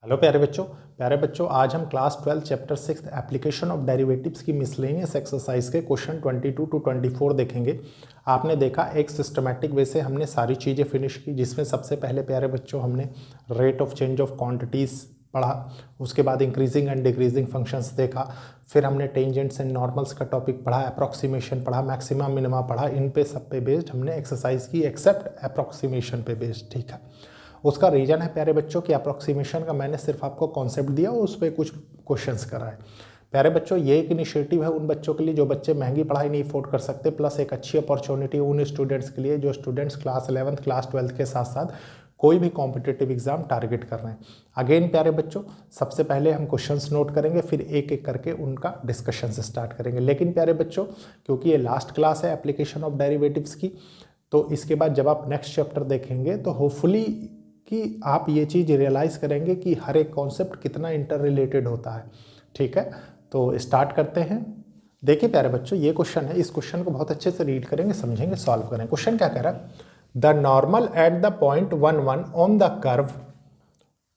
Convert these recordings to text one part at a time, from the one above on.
Hello प्यारे बच्चों आज हम class 12 chapter 6 application of derivatives की मिसलेनियस एक्सरसाइज के क्वेश्चन 22 टू 24 देखेंगे। आपने देखा एक सिस्टमेटिक वे से हमने सारी चीज़ें फिनिश की, जिसमें सबसे पहले प्यारे बच्चों हमने rate of change of quantities पढ़ा, उसके बाद इंक्रीजिंग एंड डिक्रीजिंग फंक्शंस देखा, फिर हमने टेंजेंट्स एंड नॉर्मल्स का टॉपिक पढ़ा, अप्रॉक्सीमेशन पढ़ा, मैक्सिमा मिनिमा पढ़ा। इन पे सब पे बेस्ड हमने एक्सरसाइज की एक्सेप्ट अप्रॉक्सीमेशन पे बेस्ड। ठीक है, उसका रीज़न है प्यारे बच्चों कि अप्रॉक्सीमेशन का मैंने सिर्फ आपको कॉन्सेप्ट दिया और उस पर कुछ क्वेश्चंस कराए। प्यारे बच्चों ये एक इनिशिएटिव है उन बच्चों के लिए जो बच्चे महंगी पढ़ाई नहीं अफोर्ड कर सकते, प्लस एक अच्छी अपॉर्चुनिटी उन स्टूडेंट्स के लिए जो students class 11th class 12th के साथ साथ कोई भी कॉम्पिटिटिव एग्जाम टारगेट कर रहे हैं। अगेन प्यारे बच्चों सबसे पहले हम क्वेश्चंस नोट करेंगे, फिर एक एक करके उनका डिस्कशन स्टार्ट करेंगे। लेकिन प्यारे बच्चों क्योंकि ये लास्ट क्लास है एप्लीकेशन ऑफ डेरिवेटिव्स की, तो इसके बाद जब आप नेक्स्ट चैप्टर देखेंगे तो होपफुली कि आप ये चीज़ रियलाइज़ करेंगे कि हर एक कॉन्सेप्ट कितना इंटर रिलेटेड होता है। ठीक है, तो स्टार्ट करते हैं। देखिए प्यारे बच्चों ये क्वेश्चन है, इस क्वेश्चन को बहुत अच्छे से रीड करेंगे, समझेंगे, सॉल्व करें। क्वेश्चन क्या कह रहा है? The normal at the point 1 1 on the curve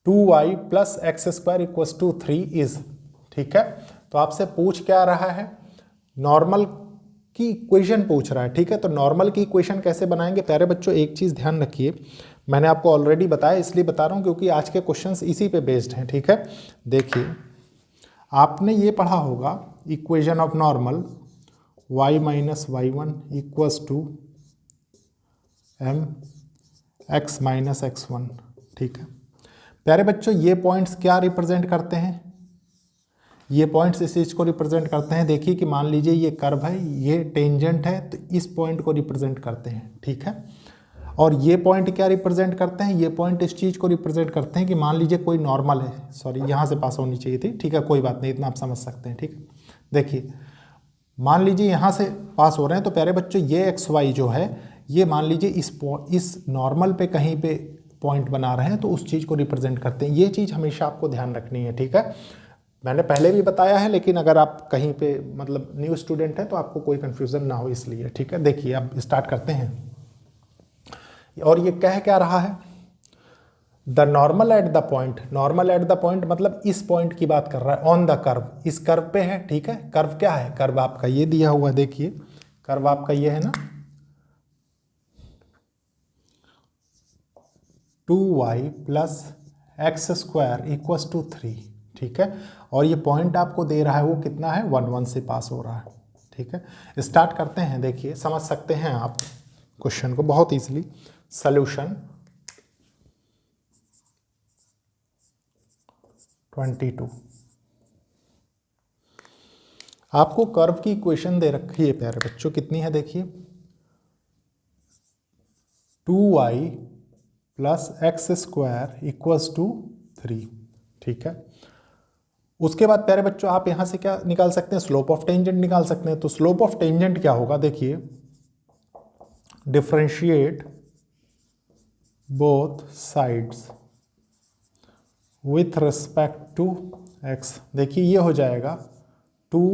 2y plus X square equals to 3 is. ठीक है, तो आपसे पूछ क्या रहा है? नॉर्मल की इक्वेशन पूछ रहा है। ठीक है, तो नॉर्मल की इक्वेशन कैसे बनाएंगे? प्यारे बच्चों एक चीज़ ध्यान रखिए, मैंने आपको ऑलरेडी बताया, इसलिए बता रहा हूँ क्योंकि आज के क्वेश्चंस इसी पे बेस्ड हैं। ठीक है, देखिए आपने ये पढ़ा होगा equation of normal y minus Y one equals to M X minus X one. ठीक है प्यारे बच्चों ये पॉइंट्स क्या रिप्रेजेंट करते हैं? ये पॉइंट्स इस चीज़ को रिप्रेजेंट करते हैं। देखिए कि मान लीजिए ये कर्व है, ये टेंजेंट है, तो इस पॉइंट को रिप्रेजेंट करते हैं। ठीक है, और ये पॉइंट क्या रिप्रेजेंट करते हैं? ये पॉइंट इस चीज़ को रिप्रेजेंट करते हैं कि मान लीजिए कोई नॉर्मल है, सॉरी यहाँ से पास होनी चाहिए थी। ठीक है, कोई बात नहीं, इतना आप समझ सकते हैं। ठीक है, देखिए मान लीजिए यहाँ से पास हो रहे हैं, तो प्यारे बच्चों ये एक्स वाई जो है ये मान लीजिए इस नॉर्मल पे कहीं पे पॉइंट बना रहे हैं, तो उस चीज़ को रिप्रेजेंट करते हैं। ये चीज़ हमेशा आपको ध्यान रखनी है। ठीक है, मैंने पहले भी बताया है, लेकिन अगर आप कहीं पे मतलब न्यू स्टूडेंट हैं तो आपको कोई कन्फ्यूज़न ना हो इसलिए। ठीक है, देखिए अब स्टार्ट करते हैं। और ये कह क्या रहा है? The normal at the point, normal at the point मतलब इस पॉइंट की बात कर रहा है, ऑन द कर्व, इस कर्व पे है। ठीक है, कर्व क्या है? कर्व आपका ये दिया हुआ, देखिए कर्व आपका ये है ना, 2y plus X square equals to 3। ठीक है, और ये पॉइंट आपको दे रहा है वो कितना है? 1 1 से पास हो रहा है। ठीक है, स्टार्ट करते हैं। देखिए समझ सकते हैं आप क्वेश्चन को बहुत इजीली। सॉल्यूशन 22, आपको कर्व की इक्वेशन दे रखी है प्यारे बच्चों, कितनी है? देखिए 2y plus X square equals to 3। ठीक है, उसके बाद प्यारे बच्चों आप यहां से क्या निकाल सकते हैं? स्लोप ऑफ टेंजेंट निकाल सकते हैं। तो स्लोप ऑफ टेंजेंट क्या होगा? देखिए differentiate both sides with respect to x। देखिए ये हो जाएगा 2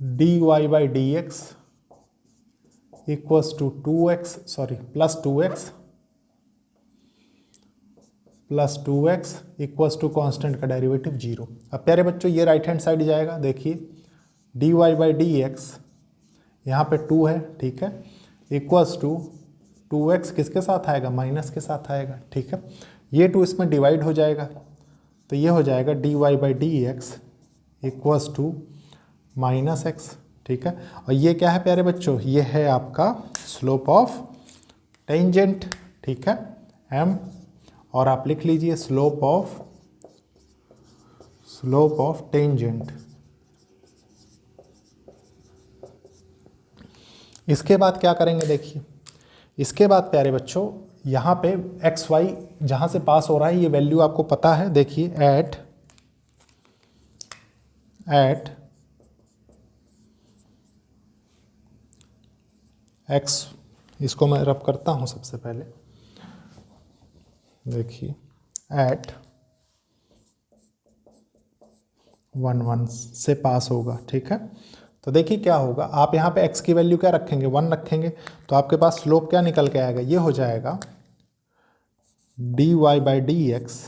dy by D X equals to 2x, sorry plus 2x plus 2x equals to constant का डेरिवेटिव 0। अब प्यारे बच्चों ये राइट हैंड साइड जाएगा, देखिए dy बाई डी एक्स यहाँ पे 2 है। ठीक है, इक्वल्स टू 2x किसके साथ आएगा? माइनस के साथ आएगा। ठीक है, ये 2 इसमें डिवाइड हो जाएगा, तो ये हो जाएगा dy by D X equals to minus X. ठीक है, और ये क्या है प्यारे बच्चों? ये है आपका स्लोप ऑफ टेंजेंट। ठीक है, m, और आप लिख लीजिए स्लोप ऑफ टेंजेंट। इसके बाद क्या करेंगे? देखिए इसके बाद प्यारे बच्चों यहाँ पे एक्स वाई जहाँ से पास हो रहा है ये वैल्यू आपको पता है। देखिए एट एक्स, इसको मैं रब करता हूँ सबसे पहले। देखिए एट 1 1 से पास होगा। ठीक है, तो देखिए क्या होगा, आप यहाँ पे x की वैल्यू क्या रखेंगे? 1 रखेंगे, तो आपके पास स्लोप क्या निकल के आएगा? ये हो जाएगा D Y by D X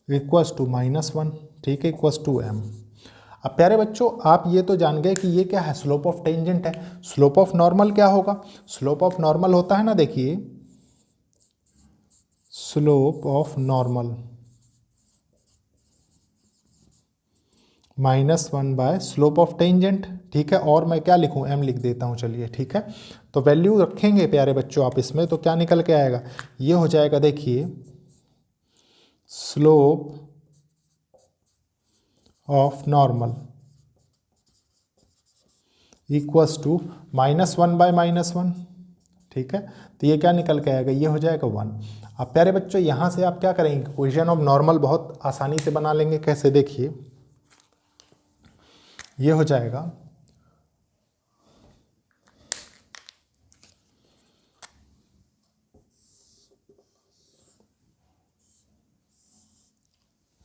equals to -1, ठीक है, इक्वस टू एम। अब प्यारे बच्चों आप ये तो जान गए कि ये क्या है, स्लोप ऑफ टेंजेंट है। स्लोप ऑफ नॉर्मल क्या होगा, स्लोप ऑफ नॉर्मल होता है ना, देखिए slope of normal -1 by slope of tangent, ठीक है। और मैं क्या लिखूं, m लिख देता हूं, चलिए ठीक है। तो वैल्यू रखेंगे प्यारे बच्चों आप इसमें, तो क्या निकल के आएगा, ये हो जाएगा, देखिए slope of normal equals to -1 by -1, ठीक है। तो ये क्या निकल के आएगा, ये हो जाएगा 1। अब प्यारे बच्चों यहाँ से आप क्या करेंगे, इक्वेशन ऑफ नॉर्मल बहुत आसानी से बना लेंगे। कैसे, देखिए ये हो जाएगा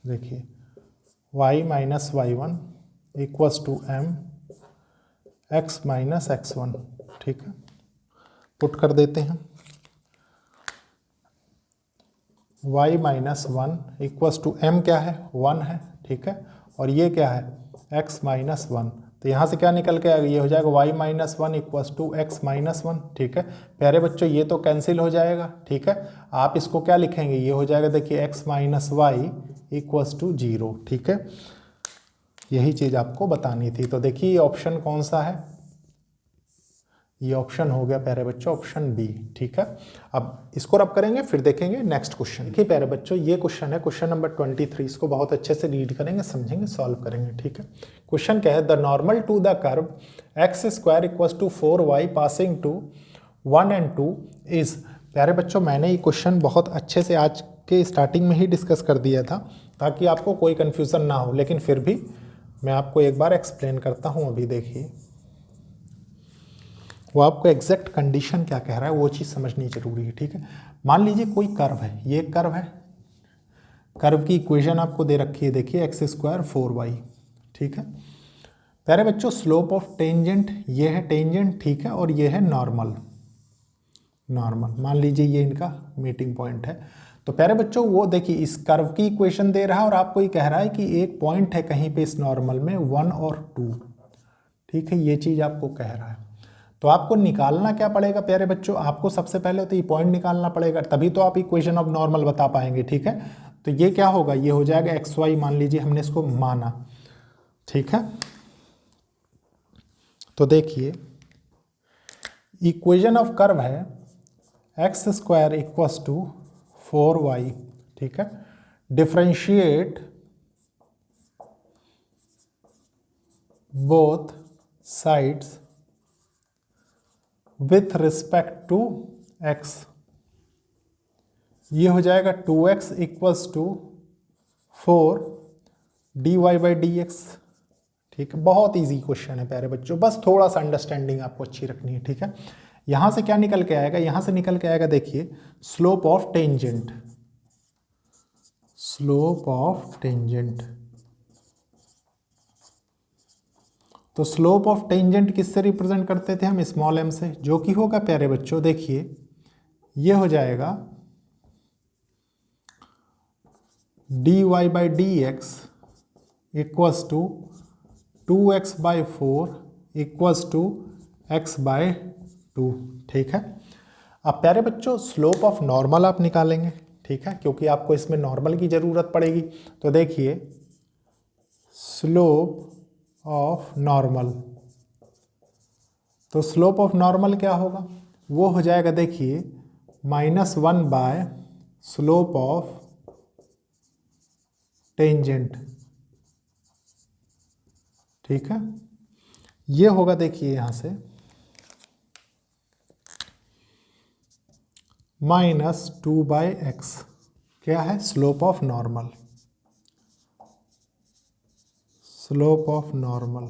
देखिए y minus y1 equals to m x minus x1, ठीक है। पुट कर देते हैं, y minus 1 equals to m क्या है, 1 है, ठीक है। और ये क्या है, x माइनस 1। तो यहाँ से क्या निकल के आएगा, ये हो जाएगा y minus 1 equals to x minus 1, ठीक है। प्यारे बच्चों ये तो कैंसिल हो जाएगा, ठीक है। आप इसको क्या लिखेंगे, ये हो जाएगा, देखिए x minus Y equals to 0, ठीक है। यही चीज़ आपको बतानी थी। तो देखिए ये ऑप्शन कौन सा है, ये ऑप्शन हो गया प्यारे बच्चों ऑप्शन बी, ठीक है। अब इसको रब करेंगे, फिर देखेंगे नेक्स्ट क्वेश्चन। देखिए प्यारे बच्चों ये क्वेश्चन है, क्वेश्चन नंबर 23। इसको बहुत अच्छे से रीड करेंगे, समझेंगे, सॉल्व करेंगे, ठीक है। क्वेश्चन क्या है, the normal to the curve X square equals to 4y passing to 1 and 2 is. प्यारे बच्चों मैंने ये क्वेश्चन बहुत अच्छे से आज के स्टार्टिंग में ही डिस्कस कर दिया था, ताकि आपको कोई कन्फ्यूज़न ना हो, लेकिन फिर भी मैं आपको एक बार एक्सप्लेन करता हूँ। अभी देखिए वो आपको एग्जैक्ट कंडीशन क्या कह रहा है वो चीज़ समझनी जरूरी है, ठीक है। मान लीजिए कोई कर्व है, ये एक कर्व है, कर्व की इक्वेशन आपको दे रखी है, देखिए एक्स स्क्वायर 4y, ठीक है। प्यारे बच्चों स्लोप ऑफ टेंजेंट, ये है टेंजेंट, ठीक है, और ये है नॉर्मल, नॉर्मल मान लीजिए ये इनका मीटिंग पॉइंट है। तो प्यारे बच्चों वो देखिए इस कर्व की इक्वेशन दे रहा है और आपको ये कह रहा है कि एक पॉइंट है कहीं पे इस नॉर्मल में 1 और 2, ठीक है, ये चीज़ आपको कह रहा है। तो आपको निकालना क्या पड़ेगा प्यारे बच्चों, आपको सबसे पहले तो ये पॉइंट निकालना पड़ेगा, तभी तो आप इक्वेशन ऑफ नॉर्मल बता पाएंगे, ठीक है। तो ये क्या होगा, ये हो जाएगा एक्स वाई, मान लीजिए हमने इसको माना, ठीक है। तो देखिए इक्वेशन ऑफ कर्व है X square equals to 4y, ठीक है। Differentiate both sides with respect to x, ये हो जाएगा 2x equals to 4 dy by D X, ठीक है। बहुत इजी क्वेश्चन है प्यारे बच्चों, बस थोड़ा सा अंडरस्टैंडिंग आपको अच्छी रखनी है, ठीक है। यहां से क्या निकल के आएगा, यहां से निकल के आएगा, देखिए slope of tangent, slope of tangent. तो स्लोप ऑफ टेंजेंट किससे रिप्रेजेंट करते थे हम, स्मॉल m से, जो कि होगा प्यारे बच्चों, देखिए ये हो जाएगा dy by D X equals to 2x by 4 equals to x by 2, ठीक है। अब प्यारे बच्चों स्लोप ऑफ नॉर्मल आप निकालेंगे, ठीक है, क्योंकि आपको इसमें नॉर्मल की ज़रूरत पड़ेगी। तो देखिए स्लोप ऑफ नॉर्मल, तो स्लोप ऑफ नॉर्मल क्या होगा, वो हो जाएगा, देखिए -1 बाय स्लोप ऑफ टेंजेंट, ठीक है। ये होगा, देखिए यहां से -2 बाई एक्स, क्या है, slope of normal, slope of normal,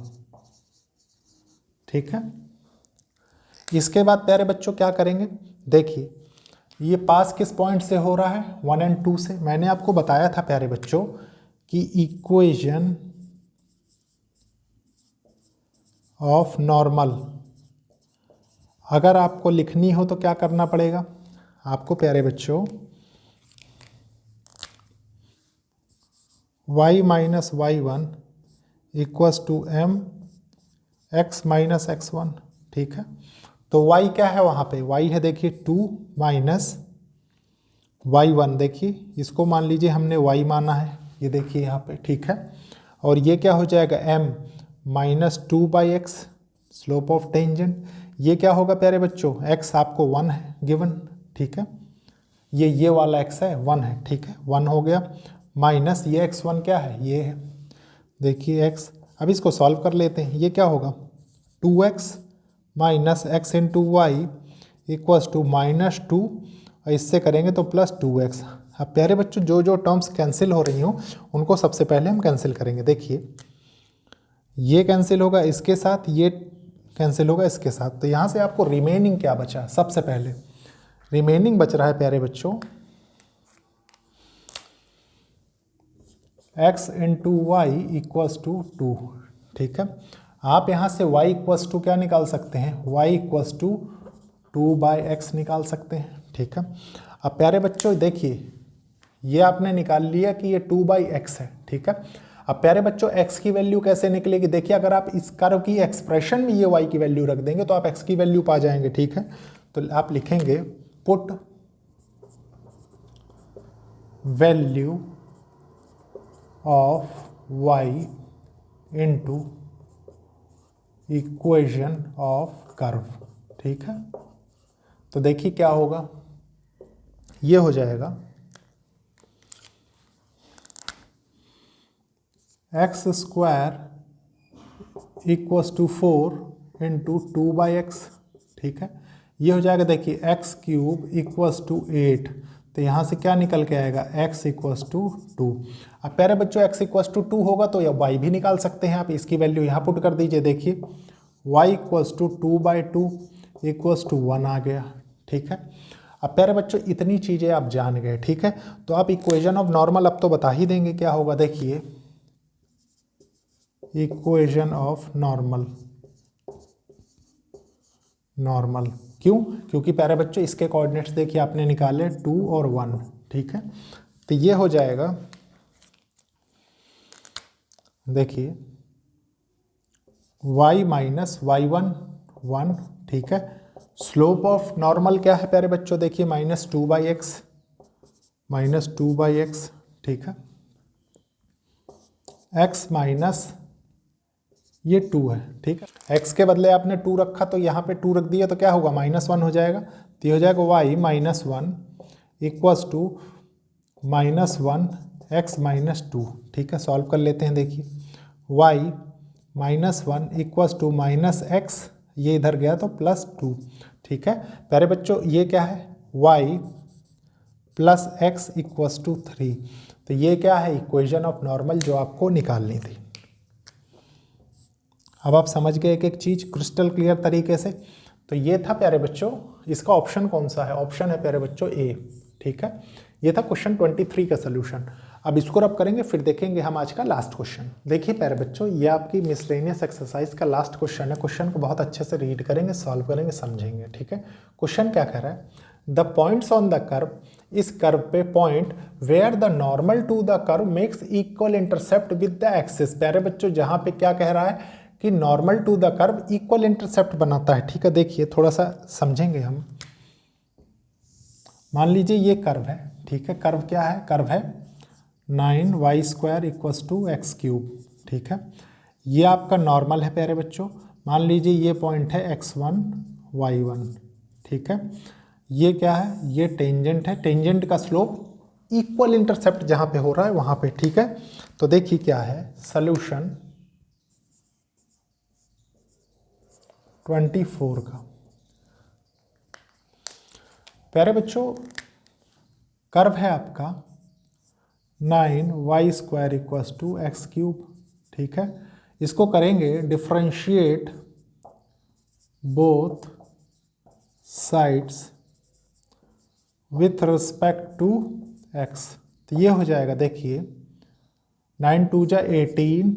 ठीक है। इसके बाद प्यारे बच्चों क्या करेंगे, देखिए ये पास किस पॉइंट से हो रहा है, 1 and 2 से। मैंने आपको बताया था प्यारे बच्चों कि इक्वेशन ऑफ नॉर्मल अगर आपको लिखनी हो तो क्या करना पड़ेगा आपको प्यारे बच्चों, y minus y1 equals to m x minus x1, ठीक है। तो y क्या है वहाँ पे, y है देखिए 2 माइनस y1, देखिए इसको मान लीजिए हमने y माना है, ये देखिए यहाँ पे, ठीक है। और ये क्या हो जाएगा m minus 2/x slope of tangent. ये क्या होगा प्यारे बच्चों, x आपको 1 है गिवन, ठीक है। ये वाला x है 1 है, ठीक है, 1 हो गया, माइनस ये x1 क्या है, ये है, देखिए x। अब इसको सॉल्व कर लेते हैं, ये क्या होगा 2x minus x into Y equals to minus 2, और इससे करेंगे तो प्लस 2x। अब प्यारे बच्चों जो जो टर्म्स कैंसिल हो रही हों उनको सबसे पहले हम कैंसिल करेंगे। देखिए ये कैंसिल होगा इसके साथ, ये कैंसिल होगा इसके साथ, तो यहाँ से आपको रिमेनिंग क्या बचा, सबसे पहले रिमेनिंग बच रहा है प्यारे बच्चों x into Y equals to 2, ठीक है। आप यहाँ से y इक्वल्स टू क्या निकाल सकते हैं, y इक्वल्स टू 2/x निकाल सकते हैं, ठीक है। अब प्यारे बच्चों देखिए ये आपने निकाल लिया कि ये 2/x है, ठीक है। अब प्यारे बच्चों x की वैल्यू कैसे निकलेगी, देखिए अगर आप इस कर्व की एक्सप्रेशन में ये y की वैल्यू रख देंगे तो आप x की वैल्यू पा जाएंगे, ठीक है। तो आप लिखेंगे put value of y into equation of curve, ठीक है। तो देखिए क्या होगा, ये हो जाएगा x square equals to 4 into 2/x, ठीक है। ये हो जाएगा देखिए x क्यूब इक्वल्स टू 8, तो यहाँ से क्या निकल के आएगा x इक्वल्स टू 2। अब प्यारे बच्चों x इक्वल्स टू 2 होगा तो या y भी निकाल सकते हैं आप, इसकी वैल्यू यहाँ पुट कर दीजिए, देखिए y equals to 2/2 equals to 1 आ गया, ठीक है। अब प्यारे बच्चों इतनी चीज़ें आप जान गए, ठीक है। तो आप इक्वेशन ऑफ नॉर्मल अब तो बता ही देंगे क्या होगा, देखिए इक्वेशन ऑफ नॉर्मल, नॉर्मल क्यों, क्योंकि प्यारे बच्चों इसके कोऑर्डिनेट्स देखिए आपने निकाले 2 और 1, ठीक है। तो ये हो जाएगा देखिए y माइनस y1 1, ठीक है। स्लोप ऑफ नॉर्मल क्या है प्यारे बच्चों, देखिए -2/x, ठीक है। x माइनस ये 2 है, ठीक है। x के बदले आपने 2 रखा तो यहाँ पे 2 रख दिया तो क्या होगा -1 हो जाएगा, तो ये हो जाएगा y -1 इक्वल्स टू -1 x -2, ठीक है। सॉल्व कर लेते हैं, देखिए y -1 इक्वल्स टू -x, ये इधर गया तो +2, ठीक है। प्यारे बच्चों ये क्या है y plus x equals to 3, तो ये क्या है इक्वेशन ऑफ नॉर्मल जो आपको निकालनी थी। अब आप समझ गए एक एक चीज़ क्रिस्टल क्लियर तरीके से। तो ये था प्यारे बच्चों, इसका ऑप्शन कौन सा है, ऑप्शन है प्यारे बच्चों ए, ठीक है। ये था क्वेश्चन 23 का सोल्यूशन। अब इसको रब करेंगे, फिर देखेंगे हम आज का लास्ट क्वेश्चन। देखिए प्यारे बच्चों ये आपकी मिसलेनियस एक्सरसाइज का लास्ट क्वेश्चन है। क्वेश्चन को बहुत अच्छे से रीड करेंगे, सॉल्व करेंगे, समझेंगे, ठीक है। क्वेश्चन क्या कह रहा है, the points on the curve, इस कर्व पे point where the normal to the curve makes equal intercept with the axis. प्यारे बच्चों जहाँ पे क्या कह रहा है कि normal to the curve equal intercept बनाता है, ठीक है। देखिए थोड़ा सा समझेंगे हम। मान लीजिए ये कर्व है, ठीक है। कर्व क्या है, कर्व है 9y² इक्वल्स टू x³, ठीक है। ये आपका नॉर्मल है प्यारे बच्चों। मान लीजिए ये पॉइंट है x1 y1, ठीक है। ये क्या है, ये टेंजेंट है, टेंजेंट का स्लोप इक्वल इंटरसेप्ट जहाँ पे हो रहा है वहाँ पे, ठीक है। तो देखिए क्या है सॉल्यूशन 24 का। प्यारे बच्चों कर्व है आपका 9y² इक्वल्स टू x³, ठीक है। इसको करेंगे differentiate both sides with respect to x, तो ये हो जाएगा देखिए 9 2 जा 18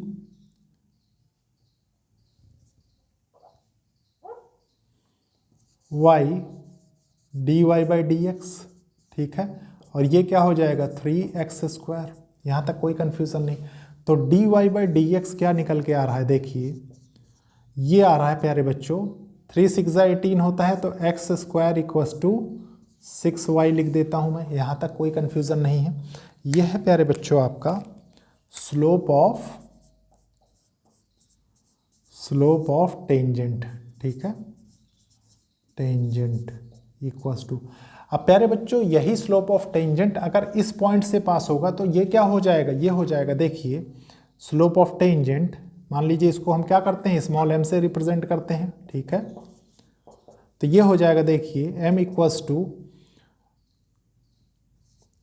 y dy/dx, ठीक है। और ये क्या हो जाएगा 3x², यहाँ तक कोई कन्फ्यूज़न नहीं। तो dy/dx क्या निकल के आ रहा है, देखिए ये आ रहा है प्यारे बच्चों, 3 6 18 होता है तो x square equals to 6y लिख देता हूँ मैं, यहाँ तक कोई कन्फ्यूज़न नहीं है। यह है प्यारे बच्चों आपका स्लोप ऑफ टेंजेंट, ठीक है, टेंजेंट इक्वल्स टू। अब प्यारे बच्चों यही स्लोप ऑफ टेंजेंट अगर इस पॉइंट से पास होगा तो ये क्या हो जाएगा, ये हो जाएगा, देखिए स्लोप ऑफ टेंजेंट, मान लीजिए इसको हम क्या करते हैं, स्मॉल m से रिप्रेजेंट करते हैं, ठीक है। तो ये हो जाएगा, देखिए m equals to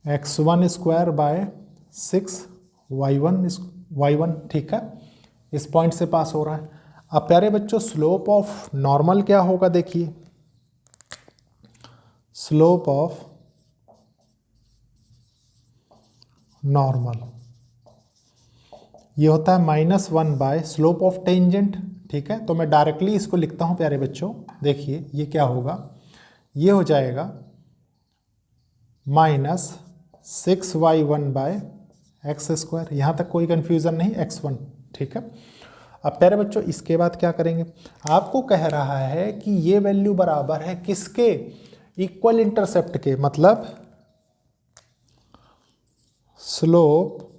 x1 square by 6 y1, ठीक है, इस पॉइंट से पास हो रहा है। अब प्यारे बच्चों स्लोप ऑफ नॉर्मल क्या होगा, देखिए स्लोप ऑफ नॉर्मल ये होता है -1 बाय स्लोप ऑफ टेंजेंट, ठीक है। तो मैं डायरेक्टली इसको लिखता हूं प्यारे बच्चों, देखिए ये क्या होगा, ये हो जाएगा -6y1 बाय एक्स स्क्वायर, यहाँ तक कोई कंफ्यूजन नहीं, x1, ठीक है। अब प्यारे बच्चों इसके बाद क्या करेंगे, आपको कह रहा है कि ये वैल्यू बराबर है किसके, इक्वल इंटरसेप्ट के, मतलब slope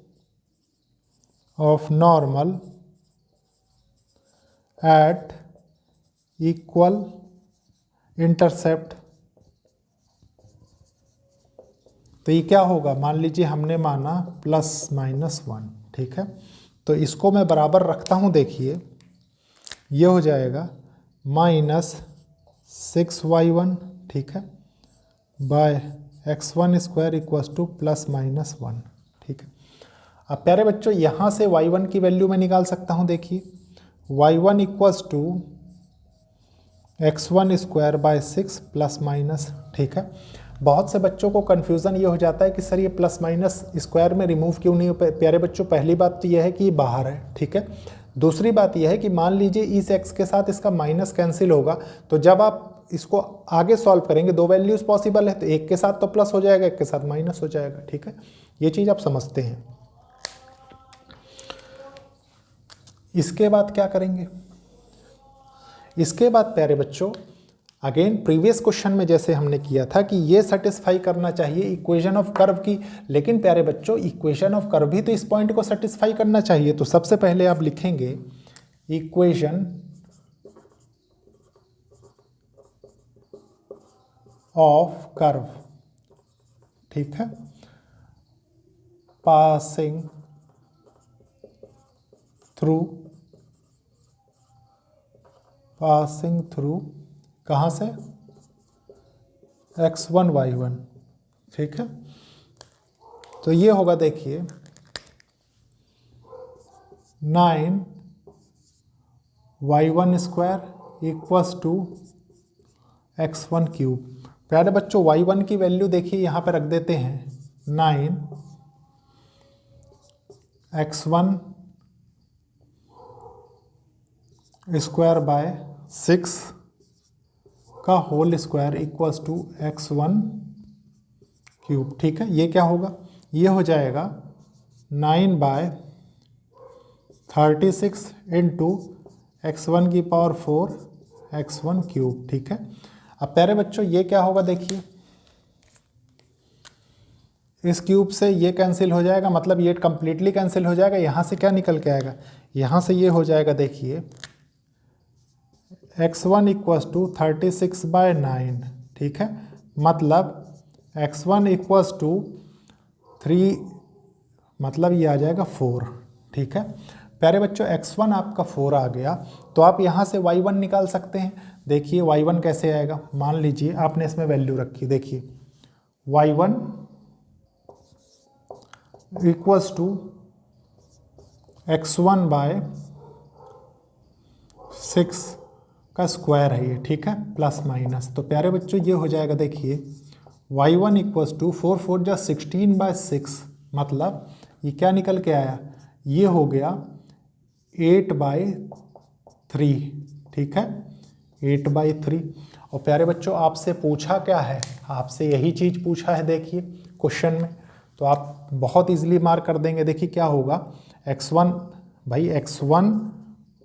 of normal at equal intercept. तो ये क्या होगा, मान लीजिए हमने माना ±1, ठीक है। तो इसको मैं बराबर रखता हूँ, देखिए ये हो जाएगा -6y1, ठीक है, bye x1 square equals to +-1, ठीक है। अब प्यारे बच्चों यहाँ से y1 की वैल्यू मैं निकाल सकता हूँ, देखिए y1 equals to x1 square by 6 +-, ठीक है। बहुत से बच्चों को कन्फ्यूज़न ये हो जाता है कि सर ये प्लस माइनस स्क्वायर में रिमूव क्यों नहीं हो। प्यारे बच्चों पहली बात तो यह है कि ये बाहर है, ठीक है। दूसरी बात यह है कि मान लीजिए इस x के साथ इसका माइनस कैंसिल होगा, तो जब आप इसको आगे सॉल्व करेंगे, दो वैल्यूज़ पॉसिबल है, तो एक के साथ तो प्लस हो जाएगा, एक के साथ माइनस हो जाएगा, ठीक है। ये चीज़ आप समझते हैं। इसके बाद क्या करेंगे, इसके बाद प्यारे बच्चों अगेन प्रीवियस क्वेश्चन में जैसे हमने किया था कि ये सेटिस्फाई करना चाहिए इक्वेशन ऑफ कर्व की, लेकिन प्यारे बच्चों इक्वेशन ऑफ कर्व भी तो इस पॉइंट को सेटिस्फाई करना चाहिए। तो सबसे पहले आप लिखेंगे इक्वेशन ऑफ कर्व, ठीक है, पासिंग थ्रू कहाँ से, x1 y1, ठीक है। तो ये होगा, देखिए 9y1 square equals to x1 cube. प्यारे बच्चों y1 की वैल्यू देखिए यहाँ पे रख देते हैं 9x1 स्क्वायर बाय 6 का whole square equals to x1 cube, ठीक है। ये क्या होगा, ये हो जाएगा 9/36 इंटू x1 की पावर 4 x1 क्यूब, ठीक है। अब प्यारे बच्चों ये क्या होगा, देखिए इस क्यूब से ये कैंसिल हो जाएगा, मतलब ये कंप्लीटली कैंसिल हो जाएगा। यहाँ से क्या निकल के आएगा, यहाँ से ये हो जाएगा, देखिए x1 इक्वल्स टू 36/9, ठीक है, मतलब x1 इक्वल्स टू 3, मतलब ये आ जाएगा 4, ठीक है। प्यारे बच्चों x1 आपका 4 आ गया, तो आप यहाँ से y1 निकाल सकते हैं। देखिए y1 कैसे आएगा, मान लीजिए आपने इसमें वैल्यू रखी, देखिए y1 equals to x1 bye 6 का स्क्वायर है ये, ठीक है, प्लस माइनस। तो प्यारे बच्चों ये हो जाएगा, देखिए y1 इक्वल्स टू 4 4 जा 16/6, मतलब ये क्या निकल के आया, ये हो गया 8/3, ठीक है, 8/3। और प्यारे बच्चों आपसे पूछा क्या है, आपसे यही चीज़ पूछा है, देखिए क्वेश्चन में। तो आप बहुत इजीली मार्क कर देंगे। देखिए क्या होगा, x1 भाई x1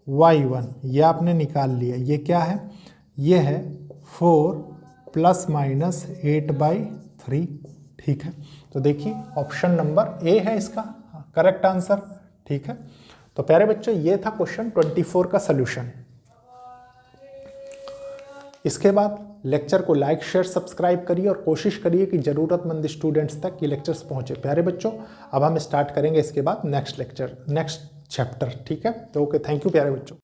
y1 ये आपने निकाल लिया, ये क्या है, ये है 4 प्लस माइनस 8/3, ठीक है। तो देखिए ऑप्शन नंबर ए है इसका करेक्ट आंसर, ठीक है। तो प्यारे बच्चों ये था क्वेश्चन 24 का सलूशन। इसके बाद लेक्चर को लाइक शेयर सब्सक्राइब करिए और कोशिश करिए कि ज़रूरतमंद स्टूडेंट्स तक ये लेक्चर्स पहुंचे। प्यारे बच्चों अब हम स्टार्ट करेंगे इसके बाद नेक्स्ट लेक्चर नेक्स्ट चैप्टर, ठीक है। तो ओके, थैंक यू प्यारे बच्चों।